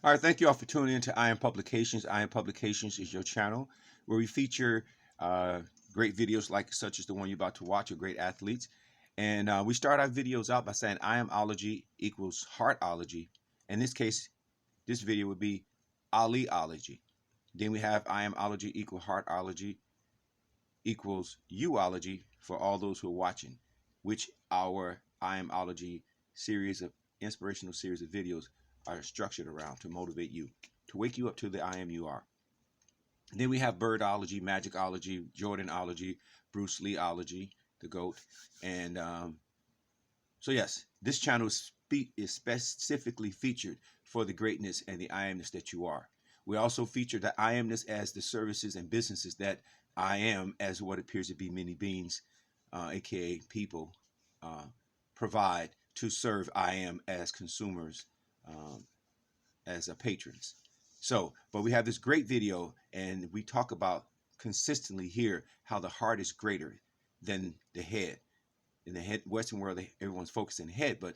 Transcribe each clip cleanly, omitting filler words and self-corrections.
All right, thank you all for tuning in to Iron Publications. Iron Publications is your channel where we feature great videos like such as the one you're about to watch of great athletes. And we start our videos out by saying Amology equals Heartology. In this case, this video would be ALIOLOGY. Then we have Amology equal Heartology equals U-ology for all those who are watching, which our Amology series of inspirational series of videos are structured around to motivate you, to wake you up to the I am you are. Then we have Birdology, Magicology, Jordanology, Bruce Leeology, the GOAT. And so yes, this channel is specifically featured for the greatness and the I amness that you are. We also feature the I amness as the services and businesses that I am as what appears to be many beings, aka people, provide to serve I am as consumers, as a patrons. So, but we have this great video and we talk about consistently here how the heart is greater than the head. In the Western world, everyone's focused in the head, but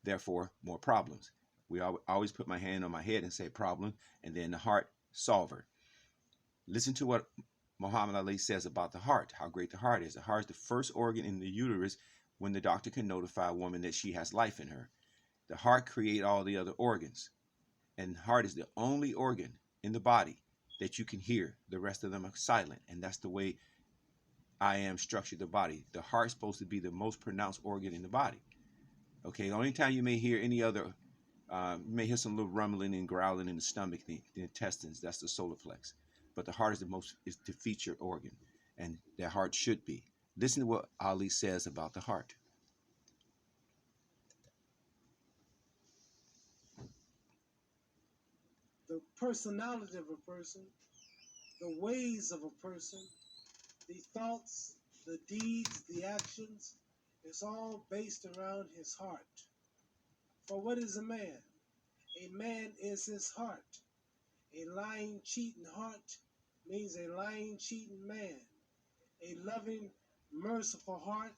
therefore more problems. We always put my hand on my head and say problem, and then the heart solver. Listen to what Muhammad Ali says about the heart, how great the heart is. The heart is the first organ in the uterus when the doctor can notify a woman that she has life in her. The heart creates all the other organs. And the heart is the only organ in the body that you can hear. The rest of them are silent. And that's the way I am structured the body. The heart's supposed to be the most pronounced organ in the body. Okay, the only time you may hear any other, you may hear some little rumbling and growling in the stomach, the intestines, that's the solar plex. But the heart is the featured organ. And the heart should be. Listen to what Ali says about the heart. The personality of a person, the ways of a person, the thoughts, the deeds, the actions, it's all based around his heart. For what is a man? A man is his heart. A lying, cheating heart means a lying, cheating man. A loving, merciful heart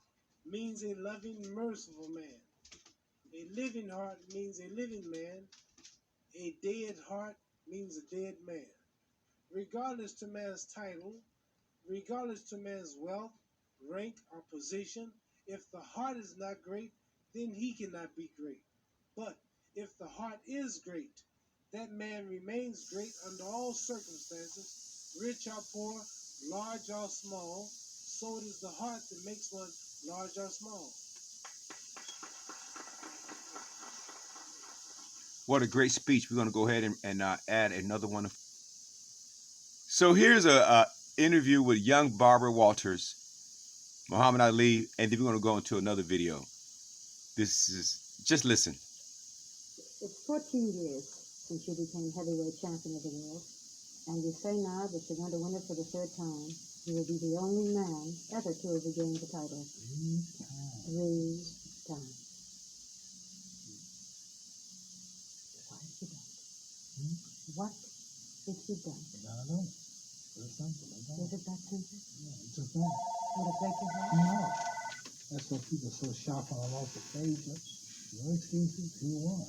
means a loving, merciful man. A living heart means a living man. A dead heart means a dead man. Regardless to man's title, regardless to man's wealth, rank, or position, if the heart is not great, then he cannot be great. But if the heart is great, that man remains great under all circumstances, rich or poor, large or small. So it is the heart that makes one large or small. What a great speech. We're going to go ahead and add another one. So here's a interview with young Barbara Walters, Muhammad Ali, and then we're going to go into another video. This is, just listen. It's 14 years since you became heavyweight champion of the world, and you say now that you're going to win it for the third time. You will be the only man ever to have regained the title. 3 times. What have you done? What have you done? I don't know. It's simple. Is it that simple? Yeah, it's just that. Would it break your heart? No. That's what people are so shocked when I lost the stage. No excuses, he won.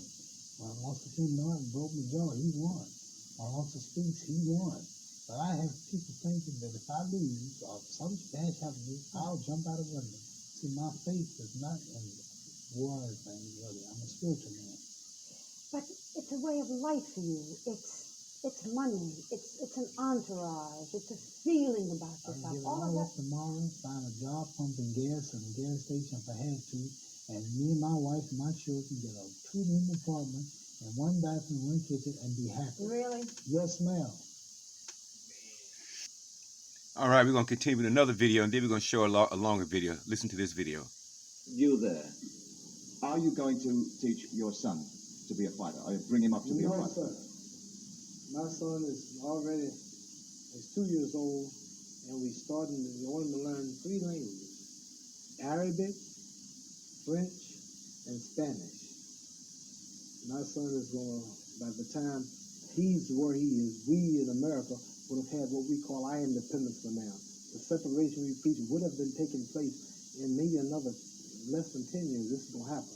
When I lost the King Norton, broke my jaw, he won. When I lost the speech, he won. But I have people thinking that if I lose or something bad happens to me, I'll jump out of the window. See, my faith is not in water things, really. I'm a spiritual man. But it's a way of life for you. It's money. It's an entourage. It's a feeling about I can yourself. give it All of all that. up tomorrow, find a job pumping gas in a gas station if I had to, and me and my wife and my children get a 2-room apartment and 1 bathroom, 1 kitchen, and be happy. Really? Yes, ma'am. All right, we're going to continue with another video, and then we're going to show a longer video. Listen to this video. You there. Are you going to teach your son to be a fighter? Or bring him up to be a No, fighter? sir. My son is already, he's 2 years old, and we want him to learn 3 languages: Arabic, French, and Spanish. My son is going to, by the time he's where he is, we in America would have had what we call I independence for now. The separation we preach would have been taking place in maybe another less than 10 years. This is going to happen.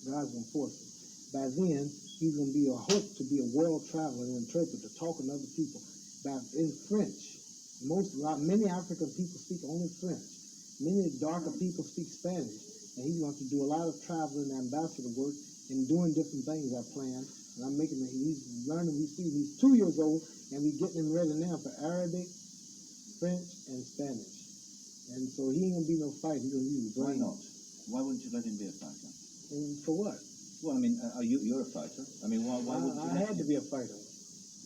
God's going to force it. By then, He's going to be a hope to be a world traveler and interpreter, talking to other people in French. Many African people speak only French. Many darker people speak Spanish. And he's going to do a lot of traveling ambassador work and doing different things I plan. And I'm making it, he's learning, he's 2 years old, and we're getting him ready now for Arabic, French, and Spanish. And so he ain't going to be no fight. He's going to use his Why brain. not? Why wouldn't you let him be a fighter? And for what? Well, I mean, you're a fighter. I mean, why wouldn't you I let had to him? be a fighter.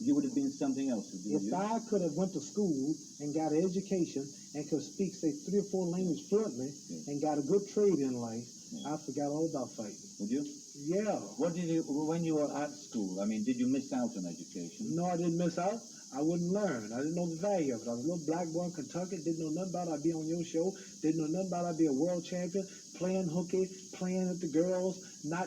You would have been something else, would If you? I could have went to school and got an education and could speak, say, 3 or 4 languages fluently and got a good trade in life, I forgot all about fighting. Would you? Yeah. What did you, when you were at school, I mean, did you miss out on education? No, I didn't miss out. I wouldn't learn. I didn't know the value of it. I was a little black boy in Kentucky, didn't know nothing about it. I'd be on your show, didn't know nothing about it. I'd be a world champion, playing hooky, playing with the girls, not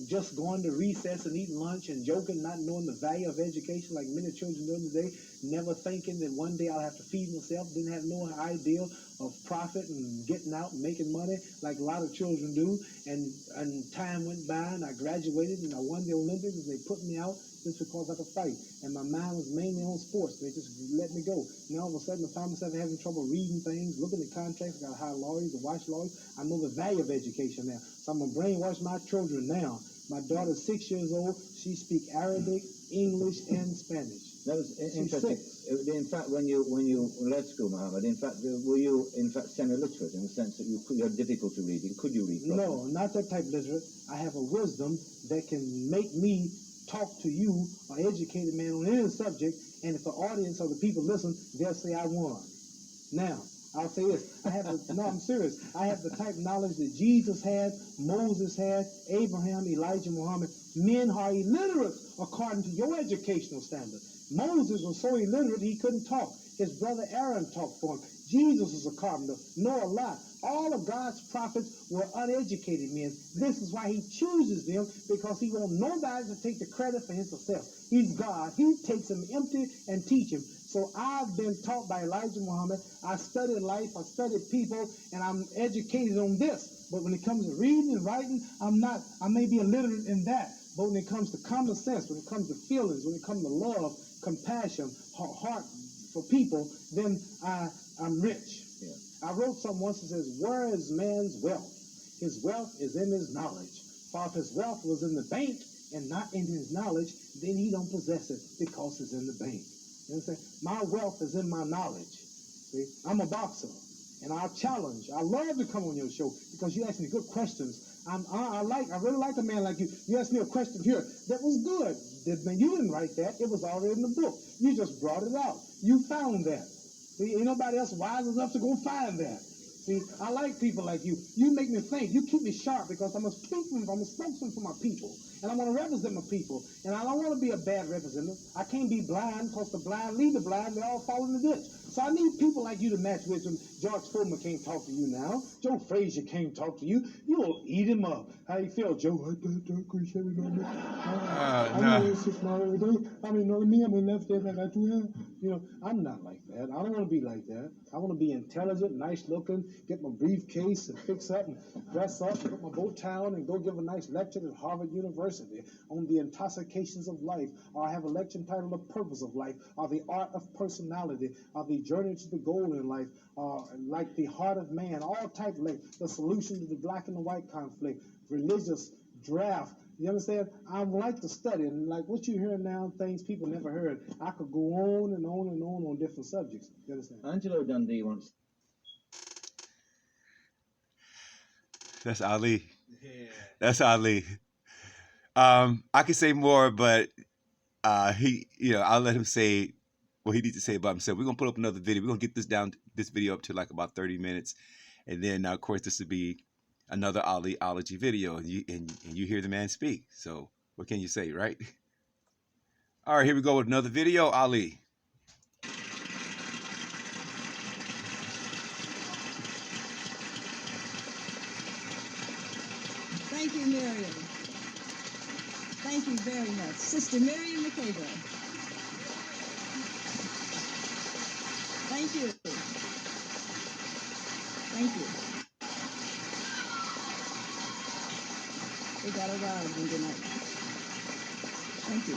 just going to recess and eating lunch and joking, not knowing the value of education like many children do today, never thinking that one day I'll have to feed myself, didn't have no idea of profit and getting out and making money like a lot of children do. And time went by and I graduated and I won the Olympics and they put me out just because I could fight. And my mind was mainly on sports. They just let me go. Now all of a sudden I found myself having trouble reading things, looking at contracts. I got to hire lawyers and watch lawyers. I know the value of education now. So I'm going to brainwash my children now. My daughter's 6 years old. She speaks Arabic, English, and Spanish. That was She's interesting. 6. In fact, when you left school, Muhammad, in fact, were you in fact semi-literate in the sense that you had difficulty reading? Could you read properly? No, not that type of literate. I have a wisdom that can make me talk to you, an educated man, on any subject, and if the audience or the people listen, they'll say I won. Now, I'll say this. No, I'm serious. I have the type of knowledge that Jesus had, Moses had, Abraham, Elijah, Muhammad. Men are illiterate according to your educational standard. Moses was so illiterate he couldn't talk. His brother Aaron talked for him. Jesus was a carpenter. Noah, Lot. All of God's prophets were uneducated men. This is why he chooses them, because he wants nobody to take the credit for his success. He's God. He takes them empty and teach him. So I've been taught by Elijah Muhammad. I studied life. I studied people, and I'm educated on this. But when it comes to reading and writing, I'm not. I may be illiterate in that. But when it comes to common sense, when it comes to feelings, when it comes to love, compassion, heart for people, then I'm rich. Yeah. I wrote something once that says, where is man's wealth? His wealth is in his knowledge. For if his wealth was in the bank and not in his knowledge, then he don't possess it because it's in the bank. You understand? My wealth is in my knowledge. See, I'm a boxer, and I'll challenge. I love to come on your show because you ask me good questions. I really like a man like you. You asked me a question here that was good. You didn't write that. It was already in the book. You just brought it out. You found that. See, ain't nobody else wise enough to go find that. See, I like people like you. You make me think. You keep me sharp because I'm a spokesman for my people. And I want to represent my people. And I don't want to be a bad representative. I can't be blind because the blind lead the blind. They all fall in the ditch. So I need people like you to match with them. George Foreman can't talk to you now. Joe Frazier can't talk to you. You'll eat him up. How you feel, Joe? I appreciate it. No. I mean, know me, I'm left there like I do. You know, I'm not like that. I don't want to be like that. I want to be intelligent, nice looking, get my briefcase and fix up and dress up and put my bow tie on and go give a nice lecture at Harvard University on the intoxications of life, or I have a lecture entitled The Purpose of Life, or The Art of Personality, or The Journey to the Goal in Life, or like The Heart of Man, all type of life, the solution to the black and the white conflict, religious draft. You understand? I like to study, and like what you hear now, things people never heard. I could go on and on and on different subjects. You understand? Angelo Dundee once. That's Ali. Yeah. That's Ali. I could say more, but I'll let him say what he needs to say about himself. We're gonna put up another video. We're gonna get this video up to like about 30 minutes, and then of course this will be another ALIOLOGY video, and you hear the man speak. So what can you say, right? All right, here we go with another video. Ali. Thank you, Miriam. Thank you very much. Sister Miriam McCabe. Thank you. Thank you. We got a ride tonight. Thank you.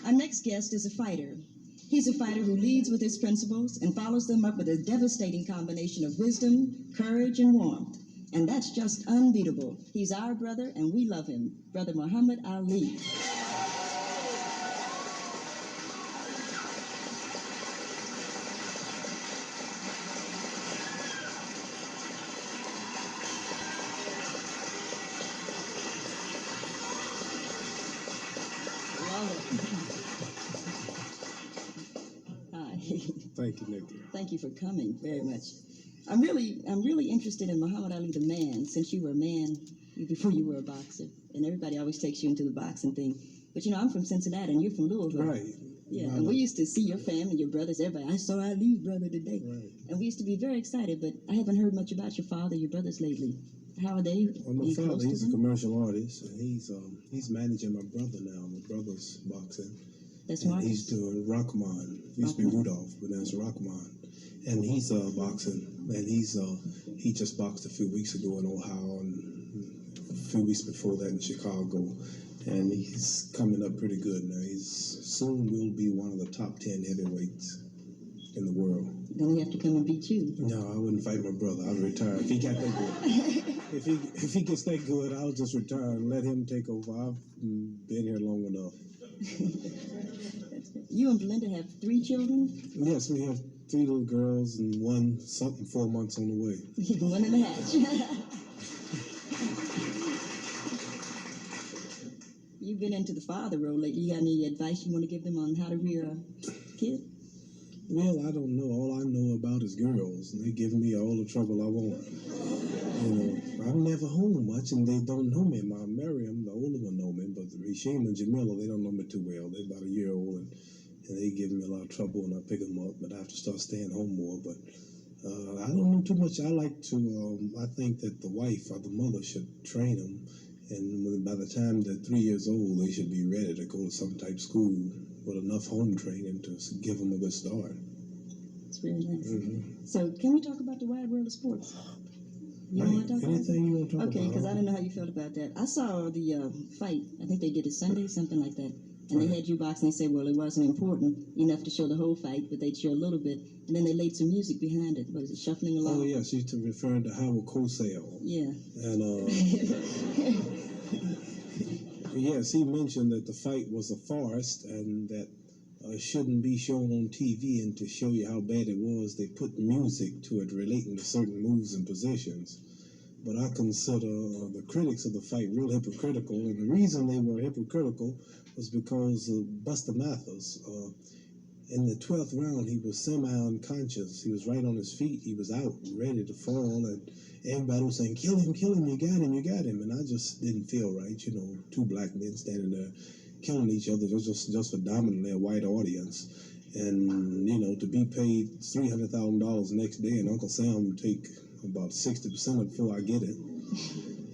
Our next guest is a fighter. He's a fighter who leads with his principles and follows them up with a devastating combination of wisdom, courage, and warmth. And that's just unbeatable. He's our brother, and we love him. Brother Muhammad Ali. Hi. Thank you, Nikki. Thank you for coming very much. I'm really interested in Muhammad Ali the man, since you were a man before you were a boxer, and everybody always takes you into the boxing thing. But I'm from Cincinnati, and you're from Louisville. Right. Yeah, and we used to see your family, your brothers, everybody. I saw Ali's brother today. Right. And we used to be very excited, but I haven't heard much about your father, your brothers lately. How are they? Well, my Are you father, close to he's a them? commercial artist, and he's managing my brother now. My brother's boxing. That's And right. he's doing Rockman. He used to be Rockman. Rudolph, but now it's Rockman. And he's boxing, and he just boxed a few weeks ago in Ohio, and a few weeks before that in Chicago, and he's coming up pretty good now. He's soon will be one of the top 10 heavyweights in the world. Then he have to come and beat you. No, I wouldn't fight my brother. I'd retire if he got that good. If he gets that good, I'll just retire and let him take over. I've been here long enough. You and Belinda have 3 children? Yes, we have 3 little girls and one something 4 months on the way. One in the hatch. You've been into the father role lately. You got any advice you want to give them on how to rear a kid? Well, I don't know. All I know about is girls, and they give me all the trouble I want. I'm never home much, and they don't know me. My Miriam, the older one, know me, but Rishim and Jamila, they don't know me too well. They're about a year old, and they give me a lot of trouble when I pick them up, but I have to start staying home more. But I don't know too much. I like to, I think that the wife or the mother should train them, and by the time they're 3 years old, they should be ready to go to some type of school with enough home training to give them a good start. It's very nice. Mm-hmm. So, can we talk about the wide world of sports? You Right. want to talk Anything you want to talk Okay, about? because I don't know how you felt about that. I saw the fight. I think they did it Sunday, something like that. And they had you boxing. They said, well, it wasn't important enough to show the whole fight, but they'd show a little bit. And then they laid some music behind it. Was it shuffling along? Oh, yes, she's referring to Howard Cosell. Yeah. And, yes, he mentioned that the fight was a farce and that shouldn't be shown on TV, and to show you how bad it was, they put music to it relating to certain moves and positions. But I consider the critics of the fight real hypocritical, and the reason they were hypocritical was because Buster Mathis, in the 12th round, he was semi-unconscious. He was right on his feet. He was out, ready to fall, and everybody was saying, kill him, you got him, you got him. And I just didn't feel right, 2 black men standing there killing each other just for dominating their white audience. And, to be paid $300,000 next day, and Uncle Sam would take about 60% of it before I get it.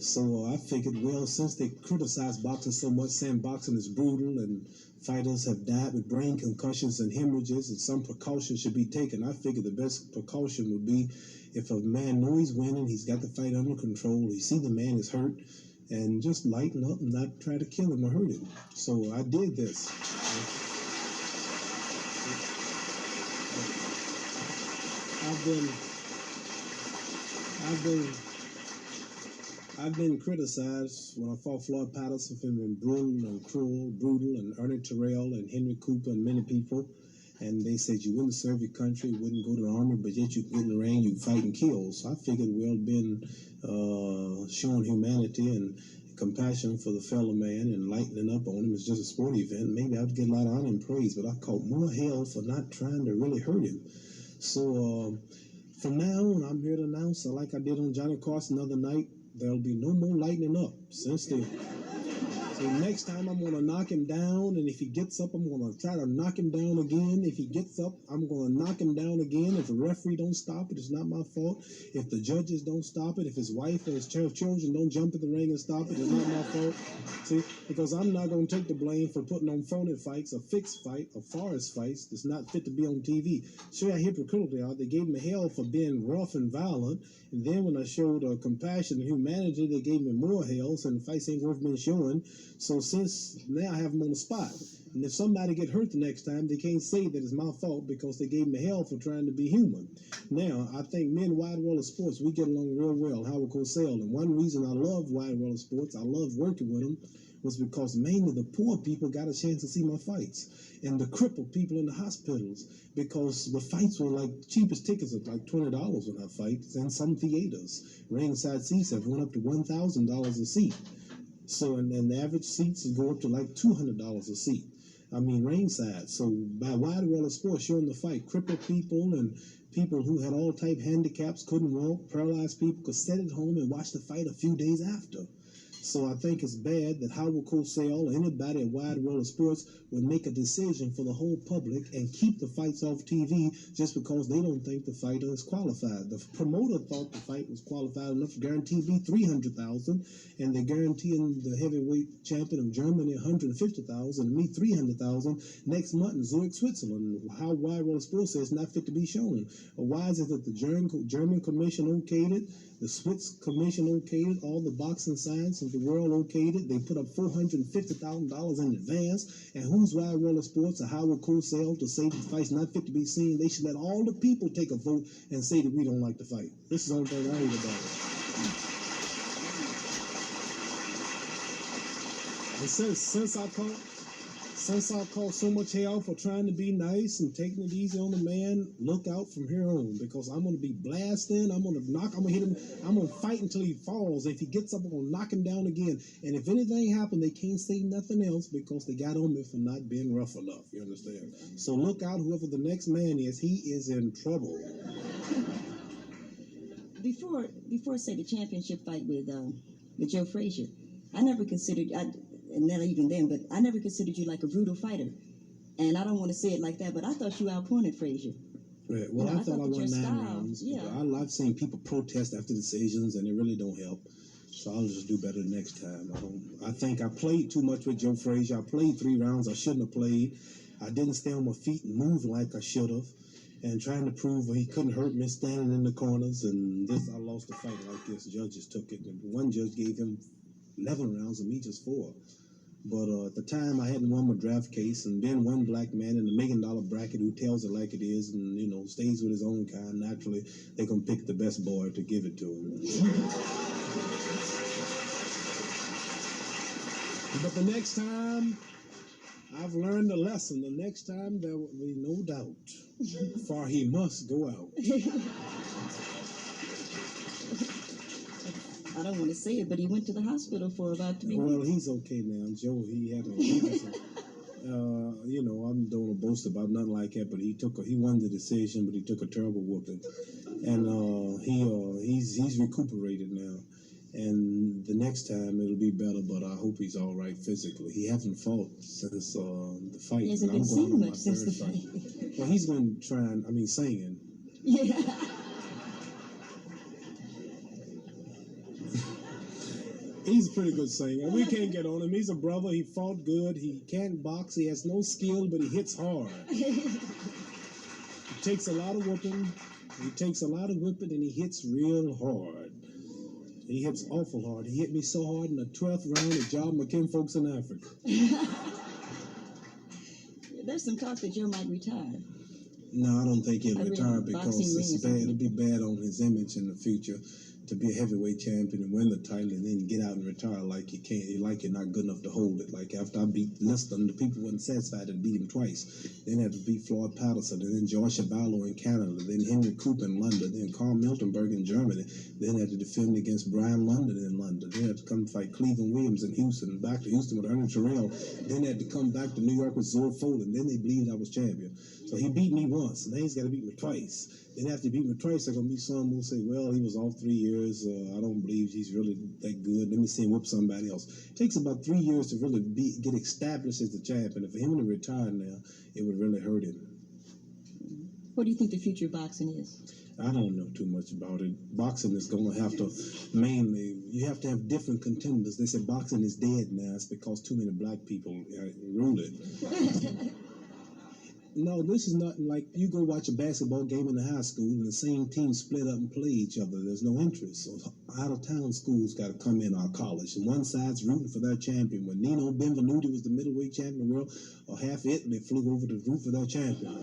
So I figured, well, since they criticize boxing so much, saying boxing is brutal and fighters have died with brain concussions and hemorrhages and some precautions should be taken, I figured the best precaution would be if a man knows he's winning, he's got the fight under control, he see the man is hurt, and just lighten up and not try to kill him or hurt him. So I did this. I've been criticized when I fought Floyd Patterson for being brutal and Ernie Terrell and Henry Cooper and many people. And they said you wouldn't serve your country, you wouldn't go to the army, but yet you get in the ring, you fight and kill. So I figured, well, been showing humanity and compassion for the fellow man and lightening up on him. It's just a sport event. Maybe I would get a lot of honor and praise, but I caught more hell for not trying to really hurt him. So from now on, I'm here to announce, like I did on Johnny Carson the other night, there'll be no more lightening up. So next time I'm going to knock him down, and if he gets up, I'm going to try to knock him down again. If he gets up, I'm going to knock him down again. If the referee don't stop it, it's not my fault. If the judges don't stop it, if his wife or his children don't jump in the ring and stop it, it's not my fault. See, because I'm not going to take the blame for putting on phony fights, a fixed fight, a forest fights that's not fit to be on TV. Show how hypocritical they are. They gave me hell for being rough and violent, and then when I showed compassion and humanity, they gave me more hell, so the fights ain't worth being showing. So since now I have them on the spot, and if somebody get hurt the next time, they can't say that it's my fault because they gave me hell for trying to be human. Now, I think me and Wide World of Sports, we get along real well, Howard Cosell. And one reason I love Wide World of Sports, I love working with him, was because mainly the poor people got a chance to see my fights, and the crippled people in the hospitals, because the fights were like, cheapest tickets are like $20 when I fight, and some theaters, ringside seats have went up to $1,000 a seat. So, and the average seats go up to like $200 a seat. I mean, ringside. So, by Wide World of Sports showing the fight, crippled people and people who had all type handicaps, couldn't walk, paralyzed people could sit at home and watch the fight a few days after. So I think it's bad that Howard Cosell or anybody at Wide World of Sports would make a decision for the whole public and keep the fights off TV just because they don't think the fighter is qualified. The promoter thought the fight was qualified enough to guarantee me $300,000, and they're guaranteeing the heavyweight champion of Germany $150,000 and me $300,000 next month in Zurich, Switzerland. How Wide World of Sports says not fit to be shown. Why is it that the German Commission okayed it? The Swiss Commission okayed it, all the boxing science of the world okayed it. They put up $450,000 in advance. And who's Wide World of Sports or Howard Cosell to say the fight's not fit to be seen? They should let all the people take a vote and say that we don't like the fight. This is the only thing I hate about it. And since I caught so much hell for trying to be nice and taking it easy on the man, look out from here on, because I'm going to be blasting. I'm going to hit him. I'm going to fight until he falls. If he gets up, I'm going to knock him down again. And if anything happens, they can't say nothing else because they got on me for not being rough enough. You understand? So look out, whoever the next man is, he is in trouble. Before say the championship fight with Joe Frazier, I never considered, and not even then, but I never considered you like a brutal fighter. And I don't want to say it like that, but I thought you outpointed Frazier. Right. Well, I thought I won 9 style, rounds. yeah. I've seen people protest after decisions, and it really don't help. So I'll just do better next time. I think I played too much with Joe Frazier. I played 3 rounds I shouldn't have played. I didn't stay on my feet and move like I should have. And trying to prove he couldn't hurt me standing in the corners. And this, I lost the fight like this. Judges took it. And one judge gave him 11 rounds and me just 4. But at the time, I hadn't won my draft case, and then one black man in the $1 million bracket who tells it like it is, and stays with his own kind. Naturally, they gonna pick the best boy to give it to him. But the next time, I've learned a lesson. The next time, there will be no doubt, for he must go out. I don't want to say it, but he went to the hospital for about 3 weeks. Well, he's okay now. Joe, he had I don't want to boast about nothing like that, but he won the decision, but he took a terrible whooping. And he's recuperated now. And the next time it'll be better, but I hope he's all right physically. He hasn't fought since the fight. He hasn't been seen much since the fight. Well, he's going to try singing. Yeah. He's a pretty good singer. We can't get on him. He's a brother. He fought good. He can't box. He has no skill, but he hits hard. He takes a lot of whooping. He takes a lot of whipping, and he hits real hard. He hits awful hard. He hit me so hard in the 12th round it jarred my kinfolks in Africa. There's some talk that Joe might retire. No, I don't think he'll retire because it's bad. It'll be bad on his image in the future to be a heavyweight champion and win the title and then get out and retire like you can't, like you're not good enough to hold it. Like after I beat Liston, the people weren't satisfied to beat him twice. Then had to beat Floyd Patterson, and then Joshua Barlow in Canada, then Henry Cooper in London, then Carl Miltenberg in Germany, then had to defend against Brian London in London, then had to come fight Cleveland Williams in Houston, back to Houston with Ernie Terrell, then had to come back to New York with Zoe Foden, then they believed I was champion. So he beat me once, and then he's got to beat me twice. Then after he beat me twice, there's going to be some who say, well, he was off 3 years. I don't believe he's really that good. Let me see him whoop somebody else. It takes about 3 years to really get established as the champion. If for him to retire now, it would really hurt him. What do you think the future of boxing is? I don't know too much about it. Boxing is going to have to you have to have different contenders. They say boxing is dead now. It's because too many black people rule it. No, this is not like you go watch a basketball game in the high school and the same team split up and play each other. There's no interest. So out-of-town schools got to come in our college, and one side's rooting for their champion. When Nino Benvenuti was the middleweight champion of the world, or half Italy flew over to root for their champion.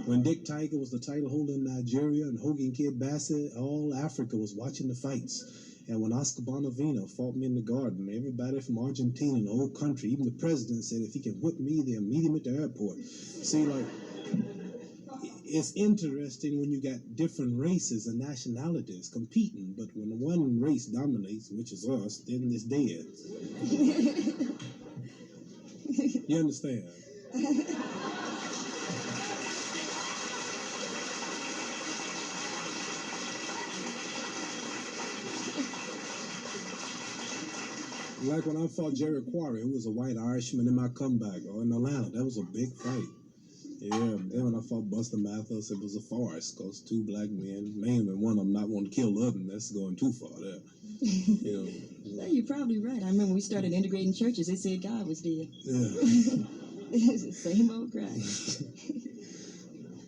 When Dick Tiger was the title holder in Nigeria, and Hogan Kid Bassett, all Africa was watching the fights. And when Oscar Bonavino fought me in the garden, everybody from Argentina and the whole country, even the president, said if he can whip me, they'll meet him at the airport. See, like, it's interesting when you got different races and nationalities competing, but when one race dominates, which is us, then it's dead. You understand? Like when I fought Jerry Quarry, who was a white Irishman in my comeback, or in Atlanta, that was a big fight. Yeah, then when I fought Buster Mathis, it was a farce, because two black men, mainly one of them not wanting to kill the other, and that's going too far there. You know. No, you're probably right. I remember we started integrating churches, they said God was dead. Yeah. It's the same old cry.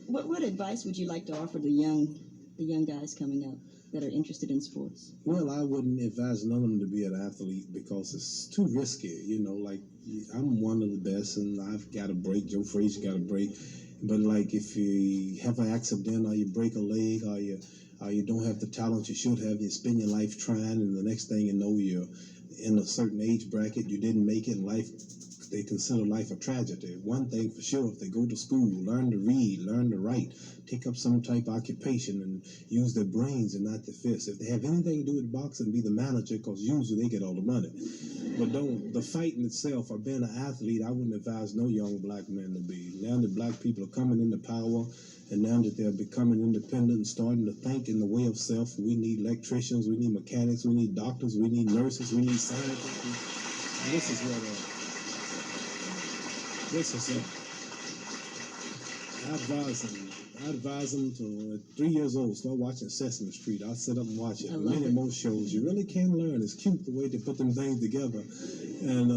What advice would you like to offer the young guys coming up that are interested in sports? Well, I wouldn't advise none of them to be an athlete because it's too risky. You know, like, I'm one of the best, and I've got a break. Joe Frazier got a break. But, like, if you have an accident or you break a leg or you don't have the talent you should have, you spend your life trying, and the next thing you know, you're in a certain age bracket, you didn't make it in life. They consider life a tragedy. One thing for sure, if they go to school, learn to read, learn to write, take up some type of occupation and use their brains and not their fists. If they have anything to do with boxing, be the manager, because usually they get all the money. But the fighting itself or being an athlete, I wouldn't advise no young black men to be. Now that black people are coming into power, and now that they're becoming independent and starting to think in the way of self, we need electricians, we need mechanics, we need doctors, we need nurses, we need scientists. And this is what... I advise them to, at 3 years old, start watching Sesame Street. I'll sit up and watch it. Many more shows. You really can learn. It's cute the way they put them things together. And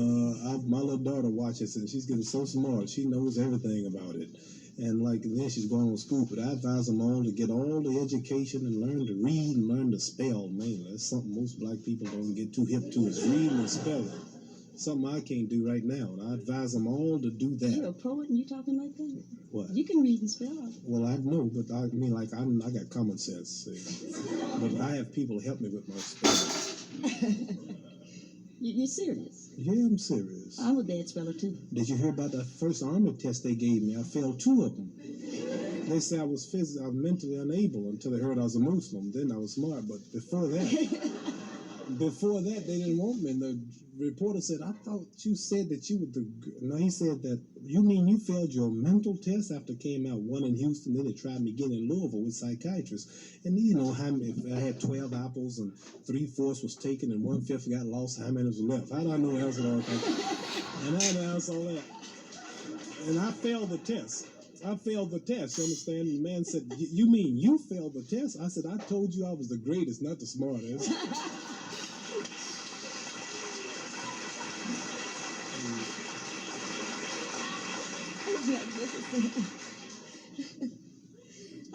my little daughter watches it, and she's getting so smart. She knows everything about it. And like then she's going to school. But I advise them all to get all the education and learn to read and learn to spell mainly. That's something most black people don't get too hip to, is reading and spelling. Something I can't do right now, and I advise them all to do that. You're a poet and you talking like that? What? You can read and spell. Well, I know, but I mean, like, I got common sense, see? But I have people help me with my spelling. You're serious? Yeah, I'm serious. I'm a bad speller, too. Did you hear about the first Army test they gave me? I failed 2 of them. They said I was mentally unable until they heard I was a Muslim. Then I was smart, but before that, they didn't want me. And the reporter said, I thought you said that you were the... No, he said that, you mean you failed your mental test after it came out, one in Houston, then they tried me again in Louisville with psychiatrists. And you know, if I had 12 apples and 3/4 was taken and 1/5 got lost, how many was left? How do I know the answer to all that? And I had to answer all that. And I failed the test. You understand? And the man said, you mean you failed the test? I said, I told you I was the greatest, not the smartest.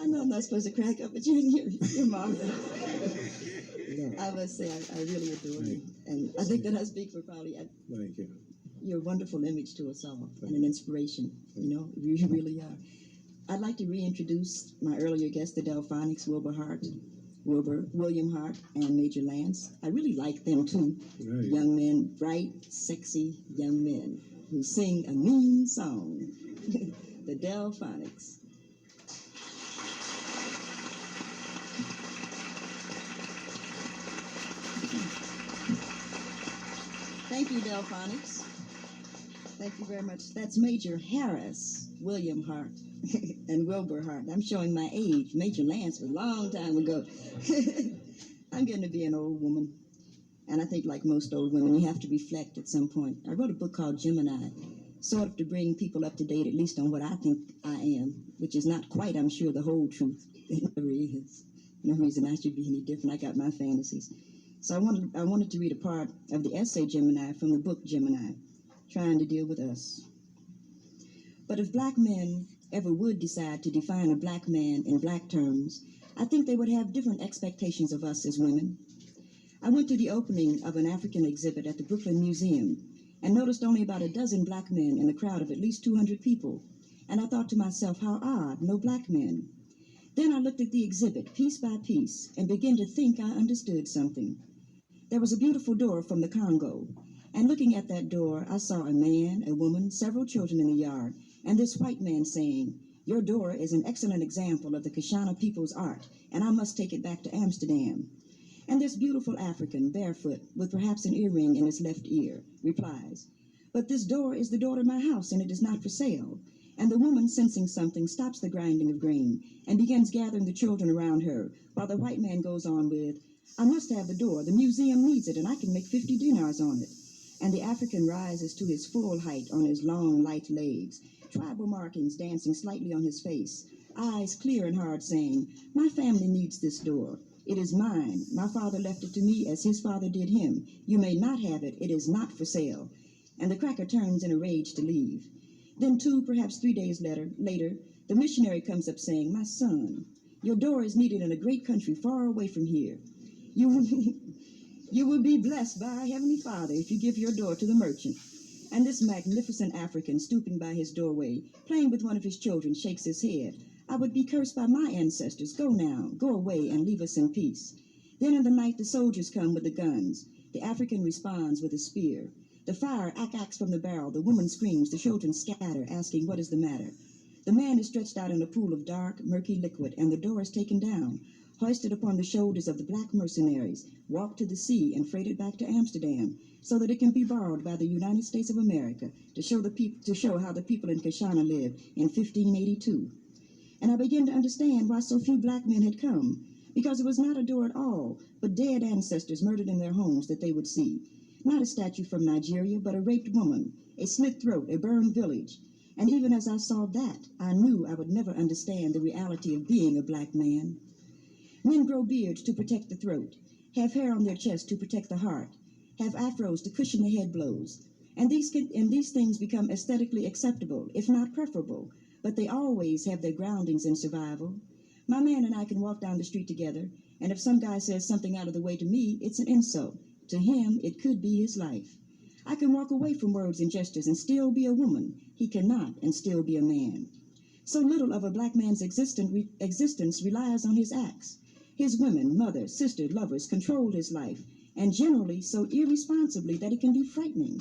I know I'm not supposed to crack up, but you're marvelous. No. I must say, I really adore you. And I think that I speak for probably... Thank you. You're a wonderful image to us all and an inspiration. You know, you really are. I'd like to reintroduce my earlier guests, the Delphonics, William Hart, and Major Lance. I really like them, too. Right. Young men, bright, sexy young men who sing a mean song. The Delphonics. Thank you, Delphonics. Thank you very much. That's Major Harris, William Hart, and Wilbur Hart. I'm showing my age. Major Lance was a long time ago. I'm getting to be an old woman. And I think like most old women, you have to reflect at some point. I wrote a book called Gemini, sort of to bring people up to date, at least on what I think I am, which is not quite, I'm sure, the whole truth. It never is. No reason I should be any different. I got my fantasies. So I wanted to read a part of the essay Gemini from the book Gemini, trying to deal with us. But if black men ever would decide to define a black man in black terms, I think they would have different expectations of us as women. I went to the opening of an African exhibit at the Brooklyn Museum and noticed only about a dozen black men in a crowd of at least 200 people. And I thought to myself, how odd, no black men. Then I looked at the exhibit piece by piece and began to think I understood something. There was a beautiful door from the Congo, and looking at that door, I saw a man, a woman, several children in the yard, and this white man saying, "Your door is an excellent example of the Kashana people's art, and I must take it back to Amsterdam." And this beautiful African, barefoot, with perhaps an earring in his left ear, replies, "But this door is the door to my house, and it is not for sale." And the woman, sensing something, stops the grinding of grain and begins gathering the children around her, while the white man goes on with, "I must have the door. The museum needs it, and I can make 50 dinars on it." And the African rises to his full height on his long, light legs, tribal markings dancing slightly on his face, eyes clear and hard, saying, "My family needs this door. It is mine. My father left it to me as his father did him. You may not have it. It is not for sale." And the cracker turns in a rage to leave. Then 2, perhaps 3 days later, the missionary comes up saying, "My son, your door is needed in a great country far away from here. You will be blessed by our Heavenly Father if you give your door to the merchant." And this magnificent African, stooping by his doorway, playing with one of his children, shakes his head. "I would be cursed by my ancestors. Go now, go away and leave us in peace." Then in the night the soldiers come with the guns. The African responds with a spear. The fire acks from the barrel. The woman screams. The children scatter, asking what is the matter. The man is stretched out in a pool of dark, murky liquid, and the door is taken down, hoisted upon the shoulders of the black mercenaries, walked to the sea, and freighted back to Amsterdam, so that it can be borrowed by the United States of America to show how the people in Kashana lived in 1582. And I began to understand why so few black men had come, because it was not a door at all, but dead ancestors murdered in their homes that they would see. Not a statue from Nigeria, but a raped woman, a slit throat, a burned village. And even as I saw that, I knew I would never understand the reality of being a black man. Men grow beards to protect the throat, have hair on their chest to protect the heart, have afros to cushion the head blows. And these things become aesthetically acceptable, if not preferable, but they always have their groundings in survival. My man and I can walk down the street together, and if some guy says something out of the way to me, it's an insult. To him, it could be his life. I can walk away from words and gestures and still be a woman. He cannot and still be a man. So little of a black man's existence relies on his acts. His women, mothers, sisters, lovers control his life, and generally so irresponsibly that it can be frightening.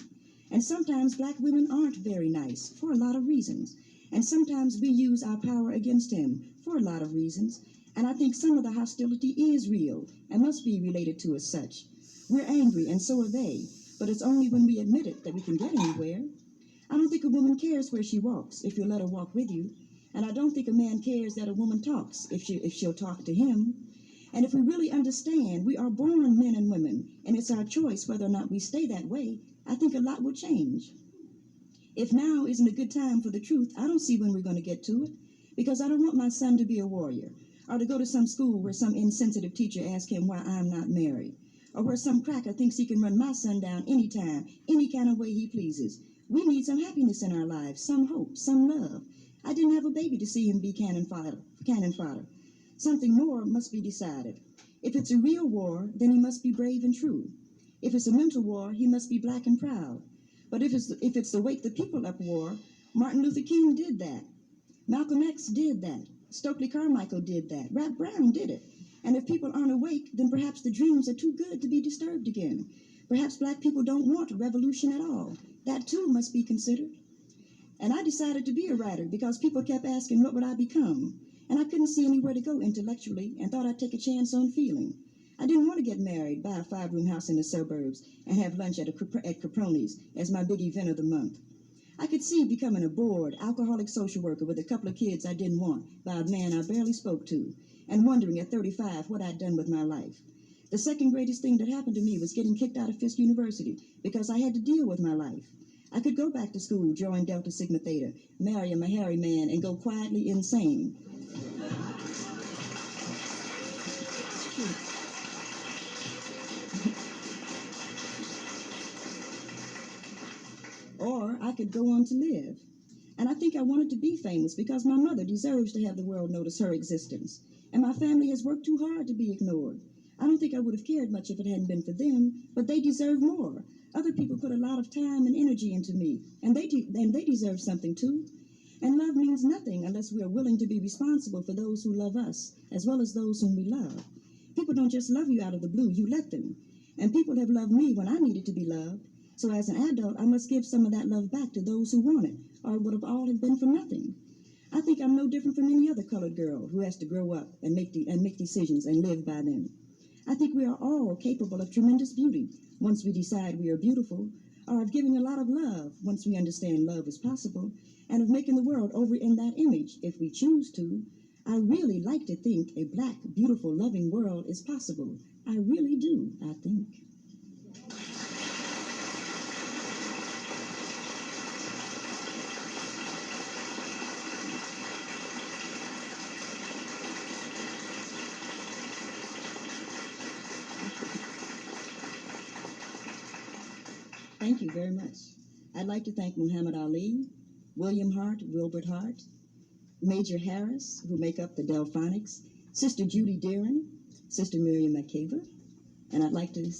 And sometimes black women aren't very nice for a lot of reasons. And sometimes we use our power against him for a lot of reasons. And I think some of the hostility is real and must be related to as such. We're angry, and so are they, but it's only when we admit it that we can get anywhere. I don't think a woman cares where she walks if you let her walk with you, and I don't think a man cares that a woman talks if she'll talk to him. And if we really understand we are born men and women, and it's our choice whether or not we stay that way, I think a lot will change. If now isn't a good time for the truth, I don't see when we're going to get to it, because I don't want my son to be a warrior, or to go to some school where some insensitive teacher asks him why I'm not married, or where some cracker thinks he can run my son down anytime, any kind of way he pleases. We need some happiness in our lives, some hope, some love. I didn't have a baby to see him be cannon fodder. Something more must be decided. If it's a real war, then he must be brave and true. If it's a mental war, he must be black and proud. But if it's the wake the people up war, Martin Luther King did that. Malcolm X did that. Stokely Carmichael did that. Rap Brown did it. And if people aren't awake, then perhaps the dreams are too good to be disturbed again. Perhaps black people don't want a revolution at all. That too must be considered. And I decided to be a writer because people kept asking what would I become. And I couldn't see anywhere to go intellectually and thought I'd take a chance on feeling. I didn't want to get married, buy a 5-room house in the suburbs, and have lunch at Caproni's as my big event of the month. I could see becoming a bored, alcoholic social worker with a couple of kids I didn't want by a man I barely spoke to, and wondering at 35 what I'd done with my life. The second greatest thing that happened to me was getting kicked out of Fisk University because I had to deal with my life. I could go back to school, join Delta Sigma Theta, marry a Mahari man, and go quietly insane. Or I could go on to live. And I think I wanted to be famous because my mother deserves to have the world notice her existence. And my family has worked too hard to be ignored. I don't think I would have cared much if it hadn't been for them, but they deserve more. Other people put a lot of time and energy into me, and they deserve something too. And love means nothing unless we are willing to be responsible for those who love us, as well as those whom we love. People don't just love you out of the blue, you let them. And people have loved me when I needed to be loved. So as an adult, I must give some of that love back to those who want it, or it would have all have been for nothing. I think I'm no different from any other colored girl who has to grow up and make decisions and live by them. I think we are all capable of tremendous beauty once we decide we are beautiful, or of giving a lot of love once we understand love is possible, and of making the world over in that image if we choose to. I really like to think a black, beautiful, loving world is possible. I really do, I think. Thank you very much. I'd like to thank Muhammad Ali, William Hart, Wilbert Hart, Major Harris, who make up the Delphonics, Sister Judy Deeren, Sister Miriam Makeba, and I'd like to